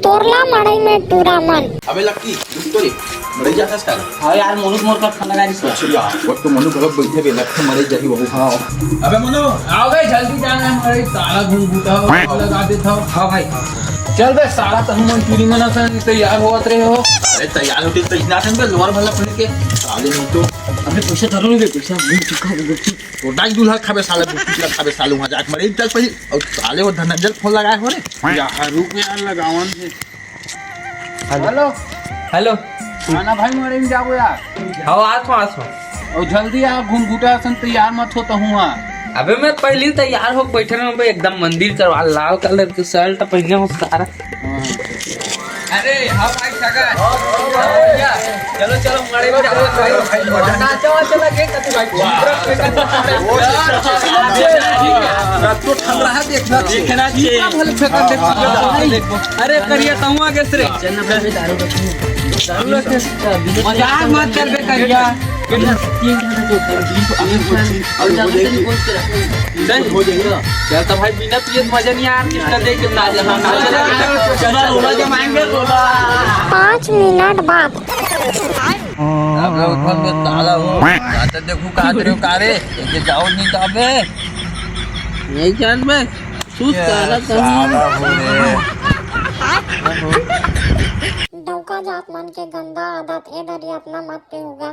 तोरला मड़ई में टूरा मन। अबे लक्की रुक तो रे मरे जाता है हाँ यार मोनू मोर का खाना गाड़ी से चल यार वो तो मनु बहुत बैठे बे लक्ष्य मरे जाही बहू हां अबे मनु आओ भाई जल्दी जाना है हमारे साला घूम घूटा हो लगा देता हो। हाँ भाई चल बे साला तो हम चूरी मना सन तैयार होत रहे हो। अरे तैयार होते तो इतना टाइम पे लोअर भला पहन के साले नहीं तो अबे पैसा धरो नहीं पैसा मिल चुका है तो डाल दूल्हा खाबे साले बुट्टी खाबे सालू वहां जाके मरे चल पही और साले वो धनंजल फोन लगाए हो रे यार रुक यार लगावन से। हेलो हेलो खाना भाई मरे में जाओ यार। हाँ आज और जल्दी आ घूम घूटा सन तैयार मत हो तो हुआ। अबे मैं पहले ही तैयार हो बैठे ना भाई एकदम मंदिर करवा लाल कलर के शर्ट पहने हो सारा। अरे हाँ भाई सगा चलो चलो मारे में जाओ भाई नाचो चला के कति भाई रात को ठंड रहा देखना चाहिए अरे करिए कहूँ आगे से मजाक मत कर बे करिया चल तो भाई बिना पिए मजा नहीं यार कितना देख के नाच जमाएंगे 5 मिनट बाद अब लोग उठन में ताला हो जाते देखो का करे कारे के जाओ नहीं तो अबे नहीं जान मैं सुस्त साला डौका जात मन के गंदा आदत ए दरी अपना मत पे होगा।